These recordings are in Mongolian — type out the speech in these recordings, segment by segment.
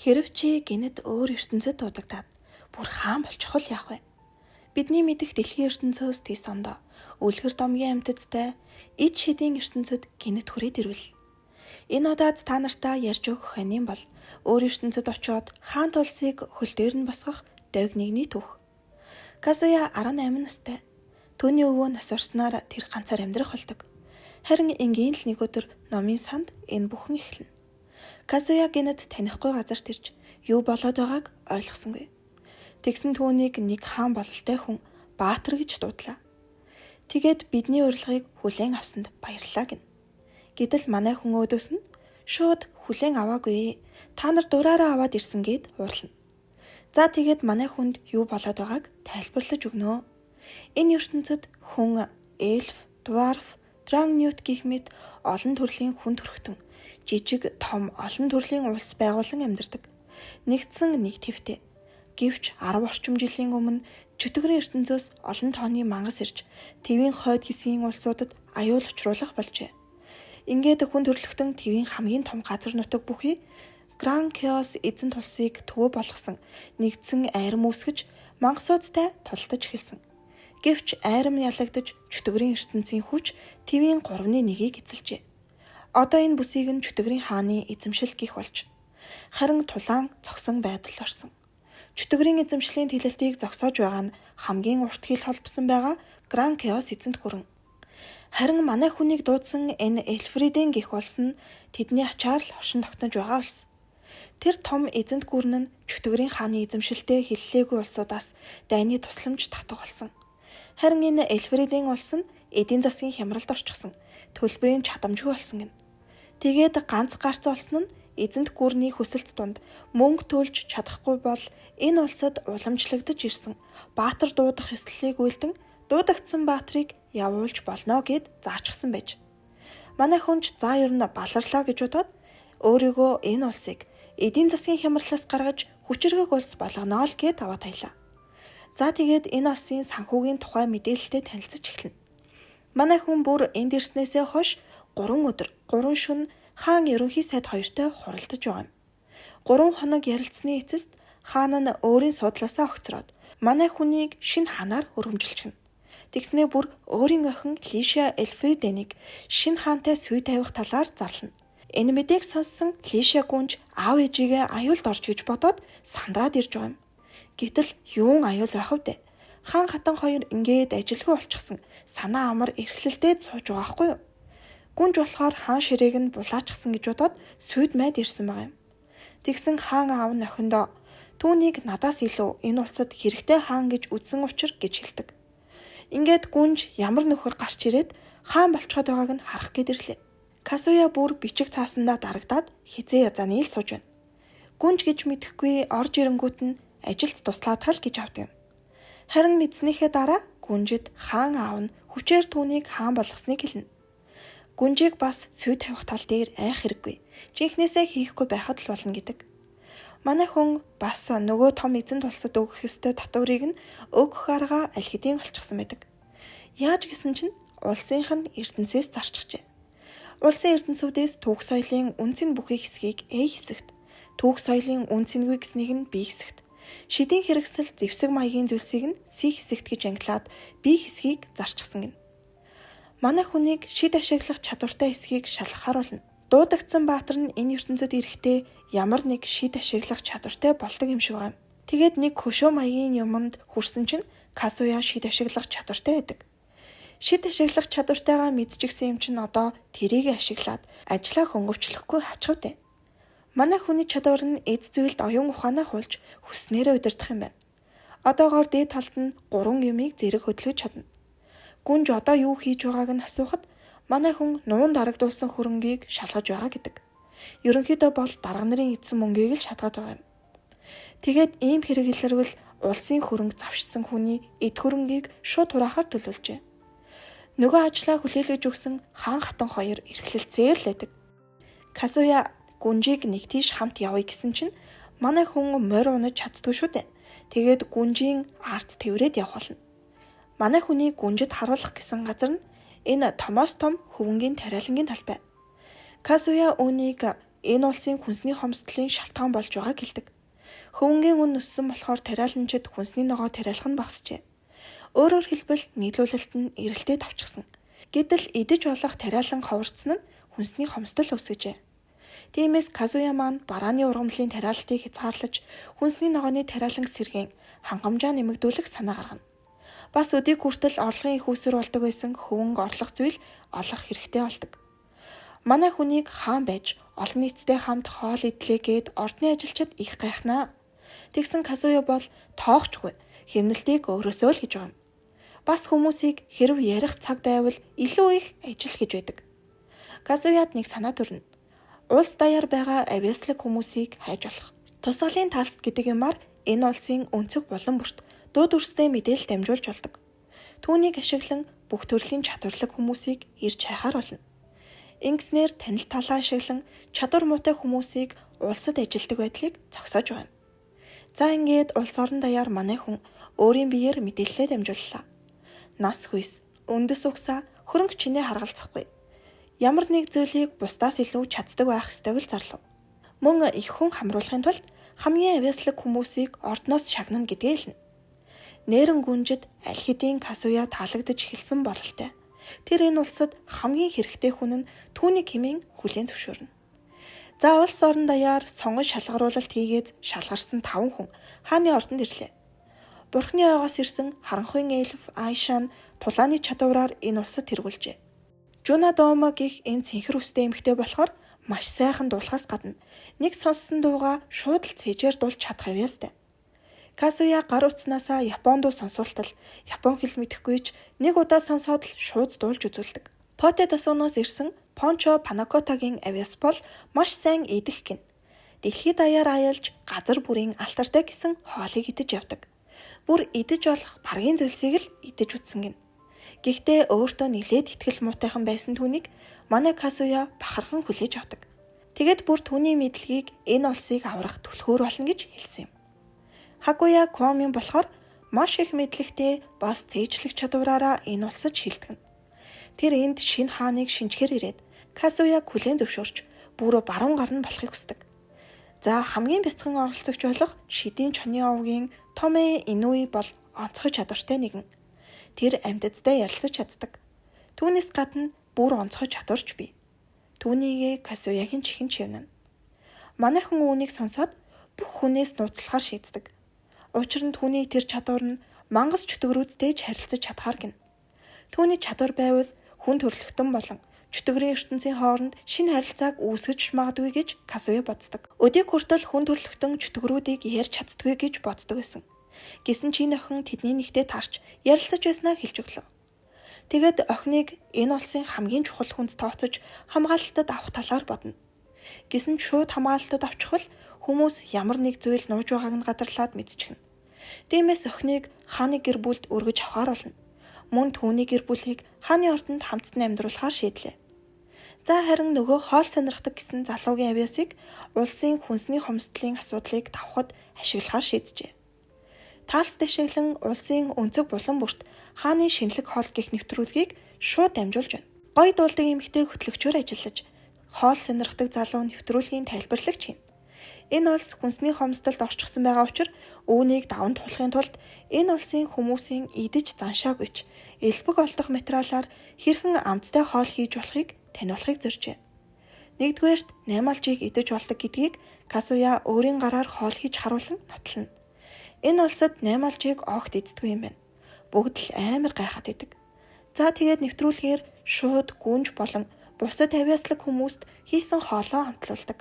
Хэрэв чи гинэд өөр ертөнцөд дуудагдаад бүр хаан болчих бол яах вэ? Бидний мэдих дэлхийн ертөнцөөс тис ондоо үлгэр домгийн амьтадтай ид шидийн ертөнцөд гинэд хүрээд ирвэл энэ удаад та нартаа ярьж өгөх анийн бол өөр ертөнцөд очиод хаан тулсыг хөл дээр нь босгох дог нэгний түүх. Казуя 18 настай. Түүний өвөө нас орсноор тэр ганцаар амьдрах болдог. Харин энгийн л нэг өдөр номын санд энэ бүхэн эхэлнэ. Казуя гинэд танихгүй газарт ирж юу болоод байгааг ойлгосонгүй. Тэгсэн түүнийг нэг хаан бололтой хүн Баатар гэж дуудлаа. Тэгээд бидний урилгыг хүлээн авсанд баярлалаа гин. Гэтэл манай хүн өөдөөс нь шууд хүлээн аваагүй. Та нар дураараа аваад ирсэн гэд уурлана. За тэгээд манай хүнд юу болоод байгааг тайлбарлаж өгнө. Энэ ертөнцид хүн, эльф, дварф, драгнют гэх мэт олон төрлийн хүн төрхтөн жижиг том олон төрлийн улс байгуулан амьдардаг. Нэгдсэн нэг твтэй. Гэвч 10 орчим жилийн өмнө чөтгөрийн ертөнцөөс олон тооны мангас ирж твийн хойд хэсгийн улсуудад аюул учруулах болжээ. Ингээд хүн төрлөختөн твийн хамгийн том газар нутаг бүхий Гран Chaos эзэн тулсыг төвөө болгосон нэгдсэн айрам үүсгэж мангасуудтай тултаж эхэлсэн. Гэвч айрам ялагдаж чөтгөрийн ертөнцийн хүч твийн 3/1-ийг эзэлжээ. Одоо энэ бүсийг нь чөтгөрийн хааны эзэмшил гэх болж харин тулаан зогсон байдал орсон. Чөтгөрийн эзэмшлийн тэлэлтийг зогсоож байгаа нь хамгийн урт хил холбосон байгаа Гран Chaos эзэнт гүрэн. Харин манай хүнийг дуудсан энэ Эльфридийн гих болсон нь тэдний ачаар л хошин тогтнож байгаа улс. Тэр том эзэнт гүрэн нь чөтгөрийн хааны эзэмшилтэй хиллээгүй улсуудаас дайны тусламж татах болсон. Харин энэ Эльфридийн улс нь эдийн засгийн хямралд орчихсон төлбөрийн чадамжгүй болсон гэнэ. Тэгээд ганц гарц болсон нь эзэнт гүрний хүсэлт дунд мөнгө төлж чадахгүй бол энэ улсад уламжлагдаж ирсэн Баатар дуудах ёслолыг үйлдэн дуудагдсан Баатарыг явуулж болно гэд заачсан байж. Манай хүнч за ер нь баларлаа гэж бодоод өөрийгөө энэ улсыг эдийн засгийн хямралаас гаргаж хүчирхэг улс болгоно л гэд аваад таялаа. За тэгээд энэ улсын санхүүгийн тухай мэдээлэлтэй танилцаж эхэлнэ. Манай хүн бүр энд ирснээсээ хойш 3 өдөр, 3 шөнө хаан ерөнхий сайд хоёртой хуралдаж байгаа юм. 3 хоног ярилцсны эцэст хаан нь өөрийн судлаасаа огцроод манай хүнийг шинэ хаанаар өргөмжилчихнэ. Тэгснээ бүр өөрийн охин Лиша Эльфриденийг шинэ хаантай сүй тавих талаар зарлана. Энэ мэдээг сонссон Лиша гүнж аав ээжигээ аюулд орж гэж бодоод сандраад ирж байгаа юм. Гэтэл юун аюул байх вэ? Хаан хатан хоёр ингээд ажилгүй болчихсон санаа амар эрхлэлдээд сууж байгаа хгүй юу? Гүнж болохоор хаан ширээг нь булаачсан гэж бодоод сүйд майд ирсэн байгаа юм. Тэгсэн хаан аав нь охиндоо түүнийг надаас илүү энэ улсад хэрэгтэй хаан гэж үзсэн учраас гэж хэлдэг. Ингээд гүнж ямар нөхөр гарч ирээд хаан болчиход байгааг нь харах гээд ирлээ. Казуя бүр бичиг цаасандаа дарагдаад хизээ язааны ил сууж байна. Гүнж гэж мэдэхгүй орж ирэнгүүт нь ажилд туслаадах л гэж авдаг юм. Харин мэдснийхээ дараа гүнжид хаан аав нь хүчээр түүнийг хаан болгосныг хэлнэ. Гүнжийг бас сүй тавих тал дээр айх хэрэггүй. Жинхнээсээ хийхгүй байхад л болно гэдэг. Манай хүн бас нөгөө том эзэнт улсад өгөх ёстой татварыг нь өгөх арга аль хэдийн олчихсан байдаг. Яаж гэсэн чинь улсынх нь эрдэнсээс зарчихжээ. Улсын эрдэнсүүдээс түүх соёлын үнцэн бүхий хэсгийг A хэсэгт, түүх соёлын үнцэнгүй гэснийг нь B хэсэгт, шидийн хэрэгсэл зэвсэг маягийн зүйлсийг нь C хэсэгт гэж ангилаад B хэсгийг зарчихсан гэнэ. Манай хүнийг шид ашиглах чадвартай хэсгийг шалгахаар болно. Дуудагдсан Баатар нь энэ ертөнцид ирэхдээ ямар нэг шид ашиглах чадвартай болдог юм шиг байна. Тэгээд нэг хөшөө маягийн юмд хүрсэн чинь Казуя шид ашиглах чадвартай байдаг. Шид ашиглах чадвартайгаа мэдчихсэн юм чинь одоо тэрийг ашиглаад ажлаа хөнгөвчлөхгүй хачхавтай. Манай хүний чадвар нь эд зүйлд оюун ухаанаа хуулж хүснээрээ удирдах юм байна. Одоогоор дээд талд нь 3 юмыг зэрэг хөдөлгөж чадна. Гүнж одоо юу хийж байгааг нь асуухад манай хүн нуун дарагдуулсан хөрөнгийг шалгаж байгаа гэдэг. Ерөнхийдөө бол дарга нарын эзэн мөнгийг л шатгаад байгаа юм. Тэгээд ийм хэрэг илэрвэл улсын хөрөнгө завшсан хүний эд хөрөнгийг шууд хураахаар төлөвлөжээ. Нөгөө ажлаа хүлээлгэж өгсөн хаан хатан хоёр эрхлэлцээр л байдаг. Казуя гүнжийг нэг тийш хамт явъя гэсэн чинь манай хүн морь унаж чаддгүй шүү дээ. Тэгээд гүнжийн арт тэврээд явах болно. Манай хүний гүнжид харуулах гэсэн газар нь энэ томоос том хөвөнгийн тариалангийн талбай. Казуя үүнийг энэ улсын хүнсний хомсдлын шалтгаан болж байгааг хэлдэг. Хөвөнгийн үн өссөн болохоор тариаланчид хүнсний ногоо тариалах нь багасжээ. Өөрөөр хэлбэл нийлүүлэлт нь эрэлтээ давчгсан. Гэтэл идэж болох тариалан ховорцсон нь хүнсний хомсдол үүсгэжээ. Тиймээс Казуя маань барааны ургамлын тариалтыг хязгаарлаж хүнсний ногооны тариалан сэргээн хангамжаа нэмэгдүүлэх санаа гаргана. Бас өдийг хүртэл орлогын их үүсвэр болдог байсан хөвөнг орлох зүйл олох хэрэгтэй болдог. Манай хүнийг хаан байж олон нийттэй хамт хоол идлээ гээд ордны ажилчид их гайхнаа. Тэгсэн Казуя бол тоогчгүй хэмнэлтийг өөрөөсөө л хийж байгаа юм. Бас хүмүүсийг хэрв ярих цаг байвал илүү их ажил хийж байдаг. Казуяд нэг санаа төрнө. Улс даяар байгаа авьяаслаг хүмүүсийг хайж болох. Тусгалын талс гэдэг юмар энэ улсын өнцөг болон бүрт дууд үрстэй мэдээлэл дамжуулж болдог. Түүнийг ашиглан бүх төрлийн чадварлаг хүмүүсийг ирж хайхаар болно. Ингэснээр танил талаа ашиглан чадвар муутай хүмүүсийг улсад ажилдаг байдлыг зогсоож байгаа юм. За ингээд улс орон даяар манай хүн өөрийн биеэр мэдээлэлээ дамжууллаа. Нас хүйс, үндэс угсаа, хөрөнгө чинээ харгалзахгүй. Ямар нэг зүйлийг бусдаас илүү чаддаг байх ёстойг л зарлав. Мөн их хүн хамруулахын тулд хамгийн авьяаслаг хүмүүсийг ордноос шагнана гэдгээ хэлнэ. Нээрэн гүнжид аль хэдийн Казуя таалагдж эхэлсэн бололтой. Тэр энэ улсад хамгийн хэрэгтэй хүн нь түүний хэмээн хүлээн зөвшөөрнө. За улс орон даяар сонгон шалгаруулалт хийгээд шалгарсан 5 хүн хааны ордонд ирлээ. Бурхны ойгоос ирсэн харанхуйн эльф Айшан тулааны чадвараар энэ улсад тэргүүлжээ. Жуна Дома гэх энэ цэнхэр үстэй эмэгтэй болохоор маш сайхан дуулахаас гадна нэг сонссон дуугаа шууд л цээжээр дуулж чадах авьяастай. Казуя гар утснаасаа Японд дуу сонсуултал Япон хэл мэдэхгүй ч нэг удаа сонсоод л шууд дуулж үзүүлдэг. Поте тосгоноос ирсэн Пончо Панакотагийн авьяас бол маш сайн идэх гин. Дэлхийд даяар аялж газар бүрийн алтартай гэсэн хоолыг идэж явдаг. Бүр идэж болох баргийн зүйлсийг л идэж үтсэн гин. Гэхдээ өөртөө нэлээд итгэл муутайхан байсан түүнийг манай Казуя бахархан хүлээж авдаг. Тэгэд бүр түүний мэдлэгийг энэ улсыг аврах түлхүүр болно гэж хэлсэн юм. Хакуя Куамин болохоор маш их мэдлэгтэй бас цээжлэх чадвараараа энэ улсад шилтгэн. Тэр энд шинэ хааныг шинжхээр ирээд Казуяг хүлээн зөвшөөрч бүр баруун гарна болохыг хүсдэг. За хамгийн бяцхан оролцогч болох шидийн чоны овгийн Томе Инуи бол онцгой чадвартай нэгэн. Тэр амьтадтай ярилцаж чаддаг. Түүнээс гадна бүр онцгой чадварч бий. Түүнийгээ Казуягийн чихэн чивнэ. Манай хүн үүнийг сонсоод бүх хүнээс нууцлахаар шийддэг. Учир нь түүний тэр чадвар нь мангас чөтгөрүүдтэй ч харилцаж чадхаар гин. Түүний чадвар байвал хүн төрлөختөн болон чөтгөрийн ертөнцийн хооронд шинэ харилцааг үүсгэж магадгүй гэж Казуя боддог. Өдийг хүртэл хүн төрлөختөн чөтгөрүүдийг ярьж чаддгүй гэж боддог байсан. Гэсэн чинь охин тэдний нэгтээ тарч ярилцаж байснаа хэлж өглөө. Тэгэд охиныг энэ улсын хамгийн чухал хүнд тооцож хамгаалалтад авах талаар бодно. Гэсэн шууд хамгаалалтад авчихвал хүмүүс ямар нэг зүйл нууж байгааг нь гадарлаад мэдчихнэ. Тиймээс охиныг хааны гэр бүлд өргөж авахар болно. Мөн түүний гэр бүлийг хааны ордонд хамтдан амьдруулахаар шийдлээ. За харин нөгөө хоол сонирхдаг гэсэн залуугийн авьяасыг улсын хүнсний хомсдлын асуудлыг давхад ашиглахаар шийджээ. Талс дэшиглэн улсын өнцөг булан бүрт хааны шинэлэг хоол гэх нэвтрүүлгийг шууд дамжуулж байна. Гой дуулдаг эмэгтэй хөтлөгчөөр ажиллаж хоол сонирхдаг залуу нэвтрүүлгийн тайлбарлагч юм. Энэ улс хүнсний хомсдолд орчихсон байгаа учраас үүнийг даван туулахын тулд энэ улсын хүмүүсийн идэж заншаагүйч элбэг олдох материалаар хэрхэн амттай хоол хийж болохыг таниулахыг зоржээ. Нэгдүгээрт наймаалжийг идэж болдог гэдгийг Казуя өөрийн гараар хоол хийж харуулan нотлоно. Энэ улсад наймаалжийг огт эздэггүй юм байна. Бүгд л амар гайхаад идэг. За тэгээд нэвтрүүлгээр шууд гүнж болон бусад авьяаслаг хүмүүст хийсэн хоолоо хамтлуулдаг.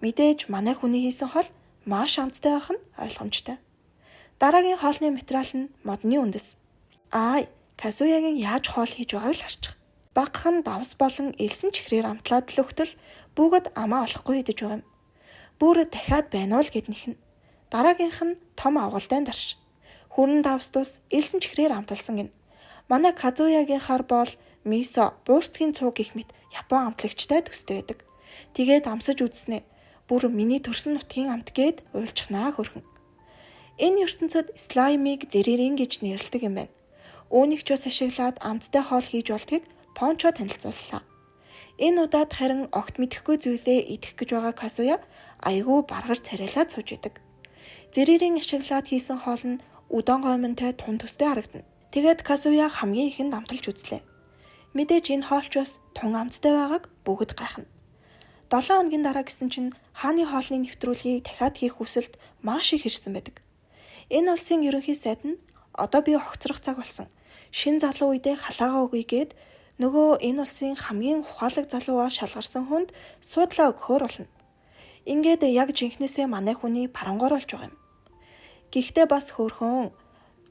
Мэдээж манай хүний хийсэн хоол маш амттай байх нь ойлгомжтой. Дараагийн хоолны материал нь модны үндэс. Казуягийн яаж хоол хийж байгааг л харчих. Багхан давс болон элсэн чихрээр амтлаад л өгтөл бүгд амаа олохгүй идэж байгаа юм. Бүр дахиад байна уу л гэд нэхнэ. Дараагийнх нь том авгалдайн дарш. Хүрэн давс тус элсэн чихрээр амталсан гин. Манай Казуягийнхаар бол мисо, буурцгийн цууг гэх мэт Япон амтлагчтай төстэй байдаг. Тэгээд амсаж үзснэ. Бүр миний төрсөн нутгийн амт гээд уйлчихнаа хөрхөн. Энэ ертөнцид слаймыг зэрэрийн гэж нэрлэдэг юм байна. Үүнийг ч бас ашиглаад амттай хоол хийж болдгийг Пончо танилцууллаа. Энэ удаад харин огт мэдэхгүй зүйлээ идэх гэж байгаа Казуя айгүй баргар царайлаад сууж идэг. Зэрээрийн ашиглаад хийсэн хоол нь удаан гомонтой тун төстэй харагдана. Тэгээд Казуя хамгийн ихэнд амталж үзлээ. Мэдээж энэ хоолч бас тун амттай байгааг бүгд гайхна. 7 хоногийн дараа гэсэн чинь хааны хоолны нэвтрүүлгийг дахиад хийх хүсэлт маш их ирсэн байдаг. Энэ улсын ерөнхий сайд нь одоо би огцрох цаг болсон. Шин залуу үедээ халаагаа өгье гэд нөгөө энэ улсын хамгийн ухаалаг залуугаар шалгарсан хүнд суудлаа өгөхөөр болно. Ингээд яг жинхнээсээ манай хүний парангор болж байгаа юм. Гэхдээ бас хөөрхөн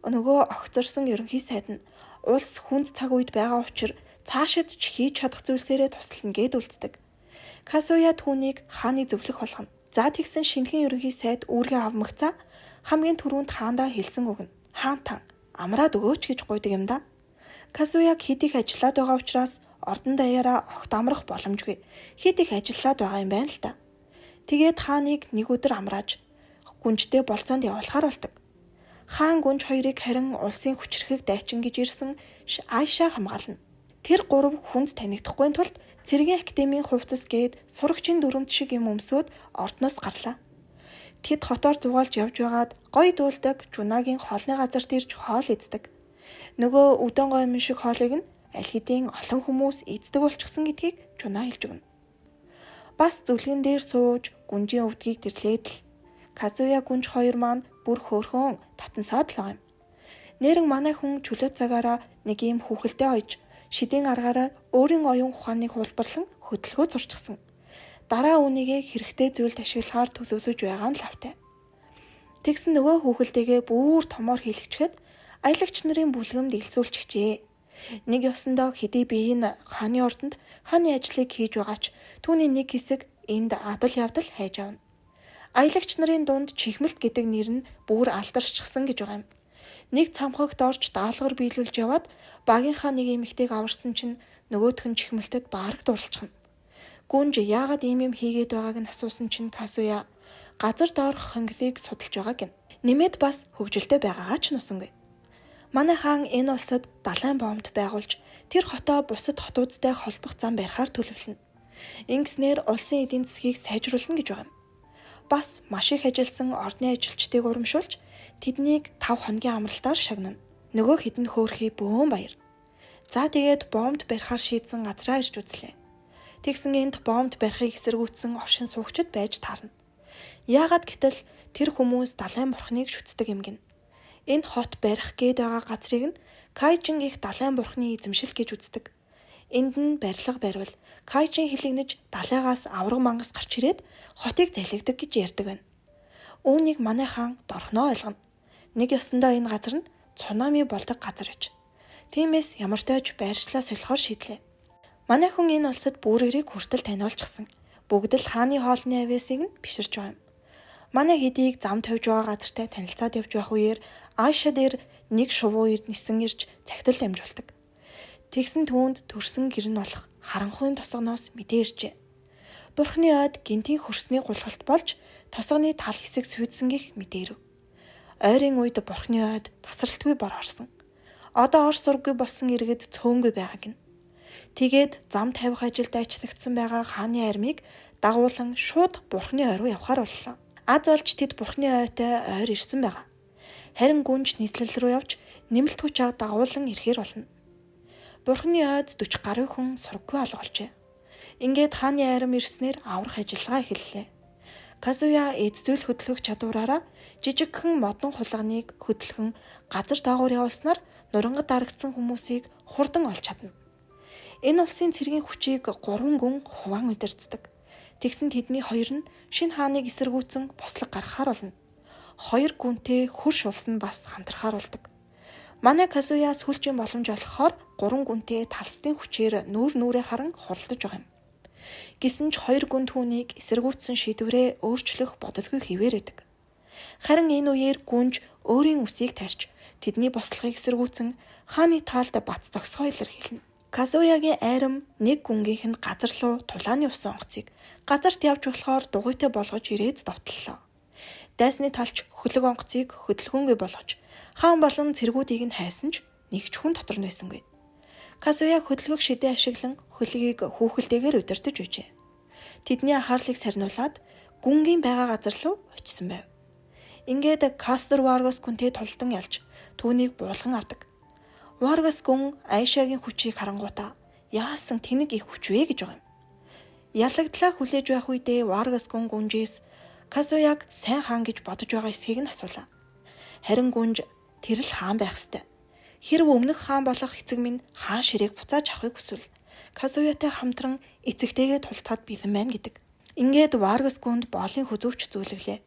нөгөө огцорсон ерөнхий сайд нь улс хүнд цаг үед байгаа учраас цаашид ч хийж чадах зүйлсээрээ туслана гэд үлддэг. Казуя түүнийг хааны зөвлөх болгоно. За тэгсэн шинэхэн ерөнхий сайд үүргээ авмагцаа хамгийн түрүүнд хаандаа хэлсэн өгнө. Хаан тан амраад өгөөч гэж гуйдаг юм да. Казуя хэд их ажиллаад байгаа учраас ордон даяараа огт амрах боломжгүй. Хэд их ажиллаад байгаа юм байна л та. Тэгээд хааныг нэг өдөр амрааж гүнжтэй болцоонд явуулахаар болдог. Хаан гүнж хоёрыг харин улсын хүчрхэг дайчин гэж ирсэн Айша хамгаална. Тэр гурав хүнд танигдахгүй тулд цэргийн академийн хувцас гээд сурагчийн дүрмт шиг юм өмсөд ордноос гарлаа. Тэд хотоор зугаалж явж байгаад гоё дуулдаг Жунагийн хоолны газарт ирж хоол эздэг. Нөгөө үдэн гомон шиг хоолыг нь аль хэдийн олон хүмүүс эздэг болчихсон гэдгийг Жуна хэлж өгнө. Бас зүлгэн дээр сууж гүнжийн өвдгийг тэрлээд л Казуя гүнж хоёр маань бүр хөөрхөн татансаад л байгаа юм. Нэрэн манай хүн чөлөө цагаараа нэг юм хүүхэлдэй ойж шидийн аргаараа өөрийн оюун ухааныг хулбарлан хөдөлгөө зурчихсан. Дараа үүнийгээ хэрэгтэй зүйлд ашиглахаар төлөвлөж байгаа нь лавтай. Тэгсэн нөгөө хүүхэлдэйгээ бүр томоор хийлгчихэд аялагч нарын бүлгэмд илсүүлчихжээ. Нэг ёсондоо хэдий биеийн хааны ордонд хааны ажлыг хийж байгаач түүний нэг хэсэг энд адал явдал хайж авна. Аялагч нарын дунд чихмэлт гэдэг нэр нь бүр алдаршчихсан гэж байгаа юм. Нэг цамхагт орж даалгавар биелүүлж яваад багийнхаа нэг эмэгтэйг аварсан чинь нөгөөх нь чихмэлтэд баараг дурлцчихна. Гүнж яагаад ийм юм хийгээд байгааг нь асуусан чинь Казуя газар доорх хонгилыг судалж байгаа гин. Нэмээд бас хөвгөлтэй байгаагаа ч нусангүй. Манай хаан энэ улсад далайн бомбд байгуулж тэр хотоо бусад хотуудтай холбох зам барихаар төлөвлөнө. Ингэснээр улсын эдийн засгийг сайжруулна гэж байгаа юм. Бас маш их ажилласан ордны ажилчдыг урамшуулж тэднийг 5 хоногийн амралтаар шагнана. Нөгөө хідэн хөөрхий бөөн баяр. За тэгээд бомбд барихаар шийдсэн газраа ирж үзлээ. Тэгсэн энд бомбд барихыг эсэргүүцсэн оршин суугчид байж таарна. Яагаад гэтэл тэр хүмүүс далайн бурхныг шүтдэг юм гин. Энэ хот барих гээд байгаа газрыг нь Кайжин их далайн бурхны эзэмшил гэж үздэг. Энд нь барилга барьвал Кайжин хилэгнэж далайгаас авраг мангас гарч ирээд хотыг залгидаг гэж ярьдаг байна. Үүнийг манай хаан дорхноо ойлгоно. Нэг ёсондоо энэ газар нь цунами болдог газар гэж. Тиймээс ямар ч тааж байршлаа солихоор шийдлээ. Манай хүн энэ улсад бүрээрийг хүртэл таниулчихсан. Бүгд л хааны хоолны авьяасыг нь биширч байгаа юм. Манай хэдийг зам тавьж байгаа газартай танилцаад явж байх үеэр Айша дээр нэг шувуу нисэн ирж цагтал дамжуулдаг. Тэгсэн түүнд төрсөн гэр нь болох харанхуйн тосгоноос мэдээ иржээ. Бурхны ойд гинтийн хөрсний гулгалт болж тосгоны тал хэсэг сүйдсэн гих мэдээ ирэв. Ойрын үед бурхны ойд тасралтгүй бор орсон. Одоо ор сурггүй болсон иргэд цөөнгүй байгаа гин. Тэгээд зам тавих ажилд ажиллагдсан байгаа хааны армийг дагуулan шууд бурхны ой руу явахаар боллоо. Аз болж тэд бурхны ойтой ойр ирсэн байгаа. Харин гүнж нийслэл рүү явж нэмэлт хүч дагуулan ирэхээр болно. Бурхны ойд 40 гаруй хүн сурггүй алга болжээ. Ингээд хааны арим ирснээр аврах ажиллагаа эхэллээ. Казуя эззүүл хөдөлгөх чадвараараа жижигхэн модон хулганыг хөдөлгөн газар даагуур явуулснаар нурангад дарагдсан хүмүүсийг хурдан олж чадна. Энэ улсын цэргийн хүчийг 3 гүн хуваан удирддаг. Тэгсэн тэдний 2 нь шинэ хааныг эсэргүүцэн бослог гаргахаар болно. 2 гүнтэй хөрш улс нь бас хамтрахаар болдог. Манай Казуя сүүлчийн боломж олгохоор 3 гүнтэй талстын хүчээр нүүр нүрээ харан хуралдаж байгаа юм. Гэсэн ч 2 гүн түүнийг эсэргүүцсэн шийдвэрээ өөрчлөх бодолгүй хэвээр байдаг. Харин энэ үеэр гүнж өөрийн үсийг тарьж тэдний бослогыг эсэргүүцэн хааны таалд бац зогсгоо илэрхийлнэ. Казуягийн айрам нэг гүнгийнх нь газар руу тулааны ус онгоцыг газарт явж болохоор дугуйтай болгож ирээд довтлоо. Дайсны талч хөлөг онгоцыг хөдөлгөөнгүй болгож хаан болон цэргүүдийг нь хайсан ч нэг ч хүн дотор нь байсангүй. Казуя хөдөлгөх шидээ ашиглан хөлгийг хүүхэлдэйгээр удирдах үжээ. Тэдний анхаарлыг сарниулаад гүнгийн байгаа газар руу очисон байв. Ингээд Кастер Варгас гүнтэй тулдан ялж түүнийг буулган авдаг. Варгас гүн Айшагийн хүчийг харангуйтаа яасан тэнэг их хүч вэ гэж байгаа юм. Ялагдлаа хүлээж байх үедээ Варгас гүн гүнжээс Казуяг сайн хаан гэж бодож байгаа эсхийг нь асуулаа. Харин гүнж тэр л хаан байх ёстой. Хэрв өмнөх хаан болох эцэг минь хаан ширээг буцааж авахыг хүсвэл Казуятай хамтран эцэгтэйгээ тултахад бэлэн байна гэдэг. Ингээд Варгас гүнд боолын хүзүүвч зүүлгэлээ.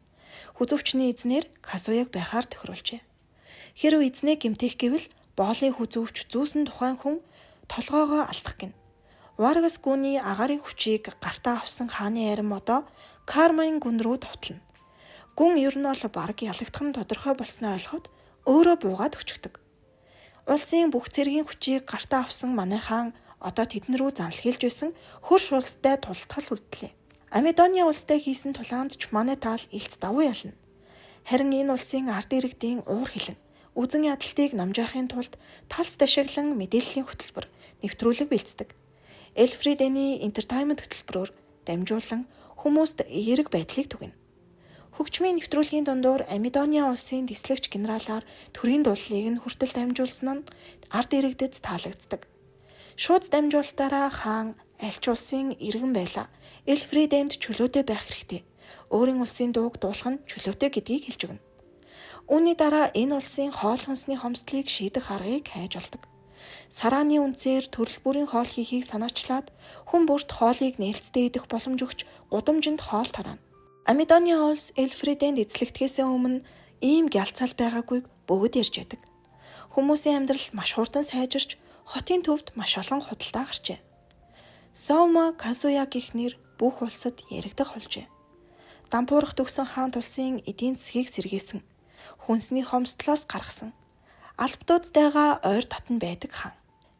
Хүзүүвчний эзнэр Казуяг байхаар тохируулжээ. Хэрв эзнээ гэмтэх гэвэл боолын хүзүүвч зүүсэн тухайн хүн толгоогоо алдах гин. Варгас гүний агаарын хүчийг гартаа авсан хааны арим одоо Кармайн гүн рүү товтлно. Гүн ер нь бол бараг ялагдах нь тодорхой болсноо ойлгоод өөрөө буугаад өчгдөг. Улсын бүх цэргийн хүчийг гартаа авсан манай хаан одоо тэдэн рүү занл хийлж байсан хөрш улстай тултгал үлдлээ. Амидоны улстай хийсэн тулаанд ч манай таал илт давуу ялна. Харин энэ улсын ард иргэдийн уур хилэн үзэн ядалтыг намжаахын тулд талс дашиглан мэдээллийн хөтөлбөр нэвтрүүлэг бэлддэг. Эльфридений entertainment хөтөлбөрөөр дамжуулан хүмүүст эерэг байдлыг түгэнэ. Хөгжмийн нэвтрүүлгийн дундуур Амидоны улсын дэслэгч генералаар төрийн дууллыг нь хүртэл дамжуулсан нь ард иргэдэд таалагддаг. Шууд дамжуулалтаараа хаан альч улсын иргэн байлаа. Эльфриденд чөлөөтэй байх хэрэгтэй. Өөрийн улсын дууг дуулах нь чөлөөтэй гэдгийг хэлж өгнө. Үүний дараа энэ улсын хоол хүнсний хомсдлыг шийдэх аргыг хайж олдог. Сарааны үнцээр төрөл бүрийн хоол хийхийг санаачлаад хүн бүрт хоолыг нээлттэй идэх боломж өгч гудамжинд хоол тараана. Амидоны улс Эльфриденд эзлэгдэхээс өмнө ийм гялцал байгаагүйг бүгд ярьж байдаг. Хүмүүсийн амьдрал маш хурдан сайжирч хотын төвд маш олон худалдаа гарчээ. Соума Казуя гэх нэр бүх улсад яригдах болжээ. Дампуурах төгсөн хаан тулсын эдийн засгийг сэргээсэн, хүнсний хомсдлоос гаргасан, албадуудтайгаа ойр дотн байдаг хаан.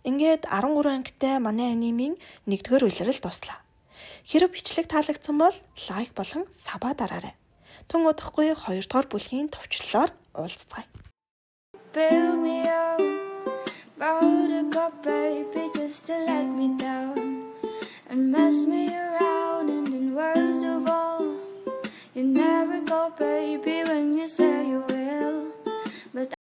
Ингээд 13 ангитай манай анимын 1-р улирал дуслаа. Хэрэв бичлэг таалагдсан бол лайк болон сабаа дараарай. Тун удахгүй 2-р бүлгийн товчлолоор уулзцгаая. Fill me up, brought a cup, baby, just to let me down and mess me